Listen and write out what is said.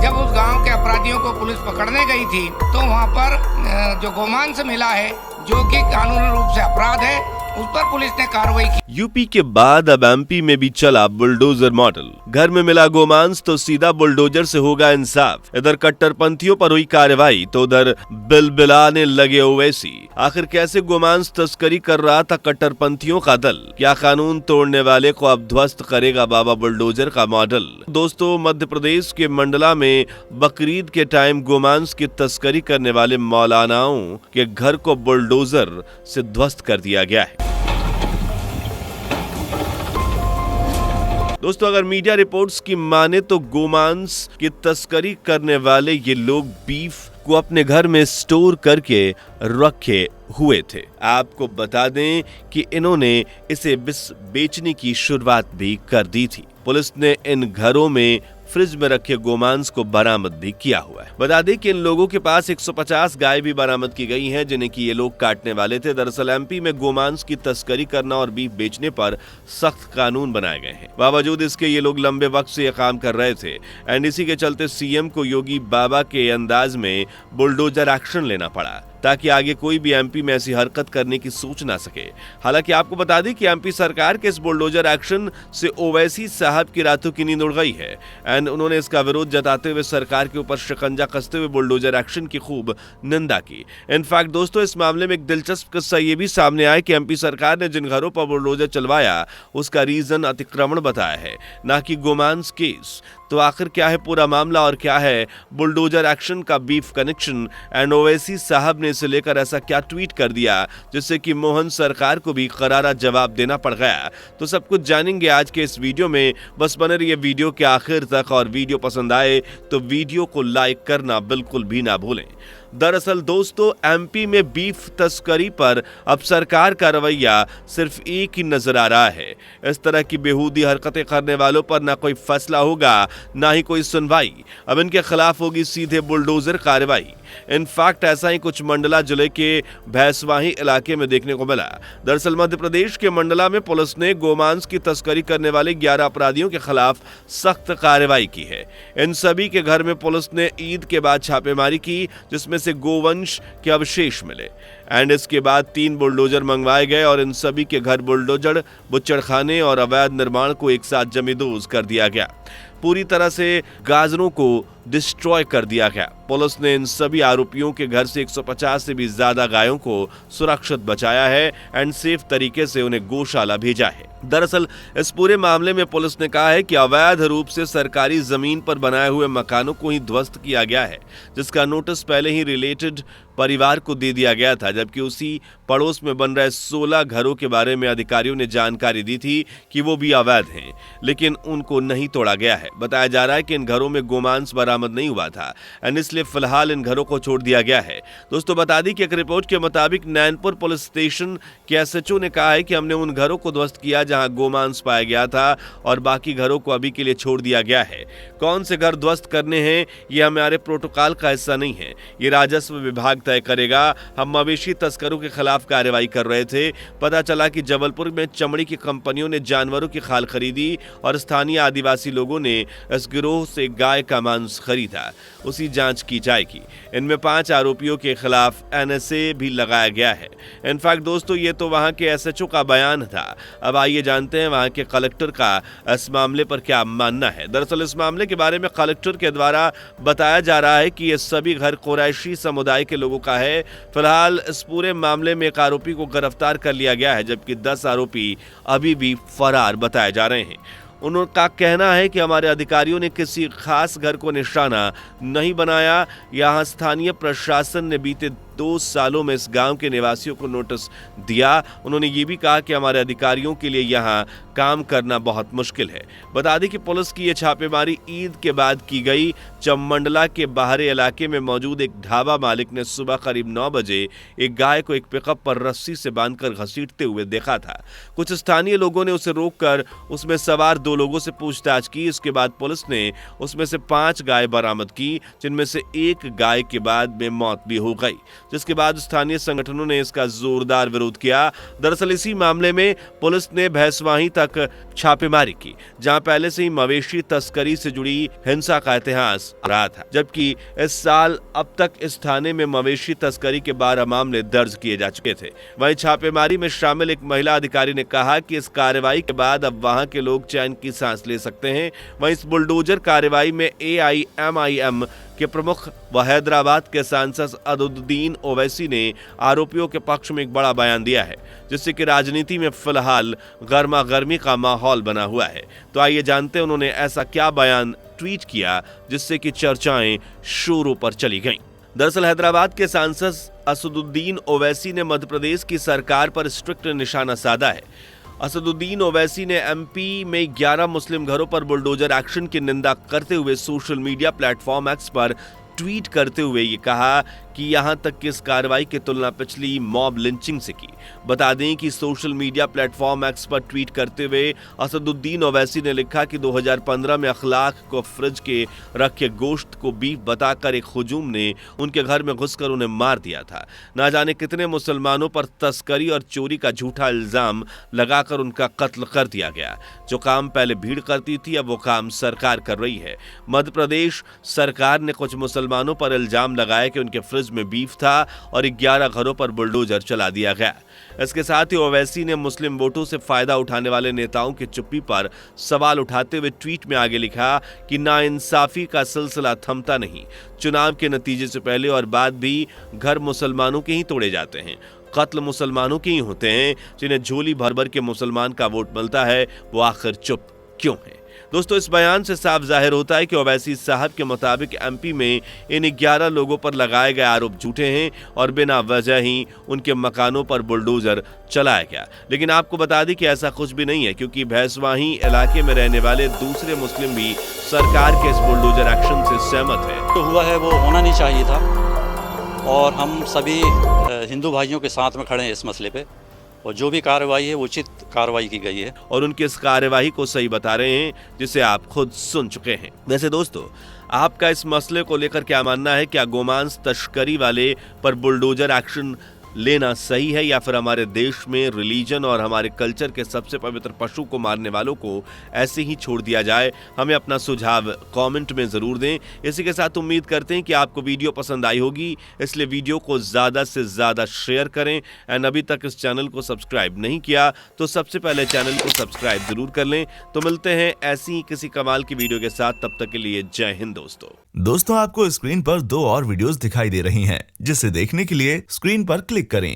जब उस गांव के अपराधियों को पुलिस पकड़ने गई थी तो वहां पर जो गोमांस मिला है, जो कि कानूनी रूप से अपराध है, उस पर पुलिस ने कार्रवाई की। यूपी के बाद अब एमपी में भी चला बुलडोजर मॉडल। घर में मिला गोमांस तो सीधा बुलडोजर से होगा इंसाफ। इधर कट्टरपंथियों पर हुई कार्रवाई तो उधर बिलबिलाने लगे ओवैसी। आखिर कैसे गोमांस तस्करी कर रहा था कट्टरपंथियों का दल? क्या कानून तोड़ने वाले को अब ध्वस्त करेगा बाबा बुलडोजर का मॉडल? दोस्तों, मध्य प्रदेश के मंडला में बकरीद के टाइम गोमांस की तस्करी करने वाले मौलानाओं के घर को बुलडोजर से ध्वस्त कर दिया गया है। दोस्तों, अगर मीडिया रिपोर्ट्स की माने तो गोमांस की तस्करी करने वाले ये लोग बीफ को अपने घर में स्टोर करके रखे हुए थे। आपको बता दें कि इन्होंने इसे बेचने की शुरुआत भी कर दी थी। पुलिस ने इन घरों में फ्रिज में रखे गोमांस को बरामद भी किया हुआ है। बता दें कि इन लोगों के पास 150 गाय भी बरामद की गई हैं, जिन्हें कि ये लोग काटने वाले थे। दरअसल एमपी में गोमांस की तस्करी करना और बीफ बेचने पर सख्त कानून बनाए गए हैं। बावजूद इसके ये लोग लंबे वक्त से ये काम कर रहे थे एंड इसी के चलते सीएम को योगी बाबा के अंदाज में बुलडोजर एक्शन लेना पड़ा ताकि आगे कोई भी एमपी में ऐसी हरकत करने की सोच ना सके। हालांकि आपको बता दें कि एमपी सरकार के इस बुलडोजर एक्शन से ओवैसी साहब की रातों की नींद उड़ गई है एंड उन्होंने इसका विरोध जताते हुए सरकार के ऊपर शिकंजा कसते हुए बुलडोजर एक्शन की खूब निंदा की। इनफैक्ट दोस्तों, इस मामले में एक दिलचस्प किस्सा ये भी सामने आया कि एमपी सरकार ने जिन घरों पर बुलडोजर चलवाया उसका रीजन अतिक्रमण बताया है, ना कि गोमांस केस। तो आखिर क्या है पूरा मामला और क्या है बुलडोजर एक्शन का बीफ कनेक्शन एंड ओवैसी साहब ने इसे लेकर ऐसा क्या ट्वीट कर दिया जिससे कि मोहन सरकार को भी करारा जवाब देना पड़ गया? तो सब कुछ जानेंगे आज के इस वीडियो में। बस बने रहिए वीडियो के आखिर तक और वीडियो पसंद आए तो वीडियो को लाइक करना बिल्कुल भी ना भूलें। दरअसल दोस्तों, एमपी में बीफ तस्करी पर अब सरकार का रवैया सिर्फ एक ही नजर आ रहा है। इस तरह की बेहूदी हरकतें करने वालों पर ना कोई फैसला होगा, ना ही कोई सुनवाई। अब इनके खिलाफ होगी सीधे बुलडोजर कार्रवाई। इनफैक्ट ऐसा ही कुछ मंडला जिले के भैंसवाही इलाके में देखने को मिला। दरअसल मध्य प्रदेश के मंडला में पुलिस ने गोमांस की तस्करी करने वाले 11 अपराधियों के खिलाफ सख्त कार्रवाई की है। इन सभी के घर में पुलिस ने ईद के बाद छापेमारी की, जिसमें से गोवंश के अवशेष मिले एंड इसके बाद 3 बुलडोजर मंगवाए गए और इन सभी के घर बुलडोजर, बुच्चड़खाने और अवैध निर्माण को एक साथ जमींदोज कर दिया गया। पूरी तरह से गाजरों को डिस्ट्रॉय कर दिया गया। पुलिस ने इन सभी आरोपियों के घर से 150 से भी ज्यादा गायों को सुरक्षित बचाया है एंड सेफ तरीके से उन्हें गौशाला भेजा है। दरअसल इस पूरे मामले में पुलिस ने कहा है कि अवैध रूप से सरकारी जमीन पर बनाए हुए मकानों को ही ध्वस्त किया गया है, जिसका नोटिस पहले ही रिलेटेड परिवार को दे दिया गया था, जबकि उसी पड़ोस में बन रहे 16 घरों के बारे में अधिकारियों ने जानकारी दी थी कि वो भी अवैध हैं, लेकिन उनको नहीं तोड़ा गया है। बताया जा रहा है कि इन घरों में गोमांस बरामद नहीं हुआ था एंड इसलिए फिलहाल इन घरों को छोड़ दिया गया है। दोस्तों, बता दी कि एक रिपोर्ट के मुताबिक नैनपुर पुलिस स्टेशन के एसएचओ ने कहा है कि हमने उन घरों को ध्वस्त किया जहां गोमांस पाया गया था और बाकी घरों को अभी के लिए छोड़ दिया गया है। कौन से घर ध्वस्त करने हैं ये हमारे प्रोटोकॉल का हिस्सा नहीं है, ये राजस्व विभाग तय करेगा। हम मवेशी तस्करों के खिलाफ कार्रवाई कर रहे थे। पता चला कि जबलपुर में चमड़ी की कंपनियों ने जानवरों की खाल खरीदी और स्थानीय आदिवासी लोगों ने इस गिरोह से गाय का मांस खरीदा। उसी जांच की जाएगी। इनमें 5 आरोपियों के खिलाफ एनएसए भी लगाया गया है। इनफैक्ट दोस्तों, ये तो वहां के एसएचओ का बयान था। अब आइए जानते हैं वहां के कलेक्टर का इस मामले पर क्या मानना है। दरअसल इस मामले के बारे में कलेक्टर के द्वारा बताया जा रहा है कि ये सभी घर कुरैशी समुदाय के लोगों का है। फिलहाल इस पूरे मामले में एक आरोपी को गिरफ्तार कर लिया गया है, जबकि 10 आरोपी अभी भी फरार बताए जा रहे हैं। उनका कहना है कि हमारे अधिकारियों ने किसी खास घर को निशाना नहीं बनाया। यहाँ स्थानीय प्रशासन ने बीते 2 सालों में इस गांव के निवासियों को नोटिस दिया। उन्होंने ये भी कहा कि हमारे अधिकारियों के लिए यहाँ काम करना बहुत मुश्किल है। बता दें कि पुलिस की ये छापेमारी ईद के बाद की गई। चममंडला के बाहरी इलाके में मौजूद एक ढाबा मालिक ने सुबह करीब 9 बजे एक गाय को एक पिकअप पर रस्सी से बांधकर घसीटते हुए देखा था। कुछ स्थानीय लोगों ने उसे रोककर उसमें सवार 2 लोगों से पूछताछ की। इसके बाद पुलिस ने उसमें से 5 गाय बरामद की, जिनमें से एक गाय के बाद में मौत भी हो गई। जिसके बाद स्थानीय संगठनों ने इसका जोरदार विरोध किया। दरअसल इसी मामले में पुलिस ने भैंसवाही तक छापेमारी की, जहां पहले से ही मवेशी तस्करी से जुड़ी हिंसा का इतिहास रहा था, जबकि इस साल अब तक इस थाने में मवेशी तस्करी के 12 मामले दर्ज किए जा चुके थे। वहीं छापेमारी में शामिल एक महिला अधिकारी ने कहा कि इस कार्रवाई के बाद अब वहां के लोग चैन की सांस ले सकते हैं। वहीं इस बुलडोजर कार्रवाई में AIMIM के प्रमुख व हैदराबाद के सांसद असदुद्दीन ओवैसी ने आरोपियों के पक्ष में एक बड़ा बयान दिया है, जिससे कि राजनीति में फिलहाल गर्मा गर्मी का माहौल बना हुआ है। तो आइए जानते हैं उन्होंने ऐसा क्या बयान ट्वीट किया जिससे कि चर्चाएं शोरों पर चली गईं। दरअसल हैदराबाद के सांसद असदुद्दीन ओवैसी ने मध्य प्रदेश की सरकार पर स्ट्रिक्ट निशाना साधा है। असदुद्दीन ओवैसी ने MP में 11 मुस्लिम घरों पर बुलडोजर एक्शन की निंदा करते हुए सोशल मीडिया प्लेटफॉर्म X पर ट्वीट करते हुए ये कहा कि यहां तक कि इस कार्रवाई की तुलना पिछली मॉब लिंचिंग से की। बता दें कि सोशल मीडिया प्लेटफॉर्म X पर ट्वीट करते हुए असदुद्दीन ओवैसी ने लिखा कि 2015 में अखलाक को फ्रिज के रखे गोश्त को बीफ बताकर एक हुजूम ने उनके घर में घुसकर उन्हें मार दिया था। ना जाने कितने मुसलमानों पर तस्करी और चोरी का झूठा इल्जाम लगाकर उनका कत्ल कर दिया गया। जो काम पहले भीड़ करती थी, अब वो काम सरकार कर रही है। मध्य प्रदेश सरकार ने कुछ मुसलमानों पर इल्जाम लगाया कि उनके फ्रिज में बीफ था और 11 घरों पर बुलडोजर चला दिया गया। इसके साथ ही ओवैसी ने मुस्लिम वोटों से फायदा उठाने वाले नेताओं की चुप्पी पर सवाल उठाते हुए ट्वीट में आगे लिखा कि नाइंसाफी का सिलसिला थमता नहीं। चुनाव के नतीजे से पहले और बाद भी घर मुसलमानों के ही तोड़े जाते हैं। कत्ल मुसलमानों के ही होते हैं। जिन्हें झोली भर भर के मुसलमान का वोट मिलता है, वो आखिर चुप क्यों है? दोस्तों, इस बयान से साफ जाहिर होता है कि ओवैसी साहब के मुताबिक MP में इन 11 लोगों पर लगाए गए आरोप झूठे हैं और बिना वजह ही उनके मकानों पर बुलडोजर चलाया गया। लेकिन आपको बता दें कि ऐसा कुछ भी नहीं है, क्योंकि भैंसवाही इलाके में रहने वाले दूसरे मुस्लिम भी सरकार के इस बुलडोजर एक्शन से सहमत है। जो हुआ है वो होना नहीं चाहिए था और हम सभी हिंदू भाइयों के साथ में खड़े हैं इस मसले पे, और जो भी कार्रवाई है उचित कार्रवाई की गई है और उनकी इस कार्यवाही को सही बता रहे हैं, जिसे आप खुद सुन चुके हैं। वैसे दोस्तों, आपका इस मसले को लेकर क्या मानना है? क्या गोमांस तस्करी वाले पर बुलडोजर एक्शन लेना सही है, या फिर हमारे देश में रिलीजन और हमारे कल्चर के सबसे पवित्र पशु को मारने वालों को ऐसे ही छोड़ दिया जाए? हमें अपना सुझाव कमेंट में जरूर दें। इसी के साथ उम्मीद करते हैं कि आपको वीडियो पसंद आई होगी, इसलिए वीडियो को ज्यादा से ज्यादा शेयर करें। एंड अभी तक इस चैनल को सब्सक्राइब नहीं किया तो सबसे पहले चैनल को सब्सक्राइब जरूर कर लें। तो मिलते हैं ऐसी ही किसी कमाल की वीडियो के साथ, तब तक के लिए जय हिंद दोस्तों। आपको स्क्रीन पर 2 और वीडियोस दिखाई दे रही हैं, जिसे देखने के लिए स्क्रीन पर क्लिक करें।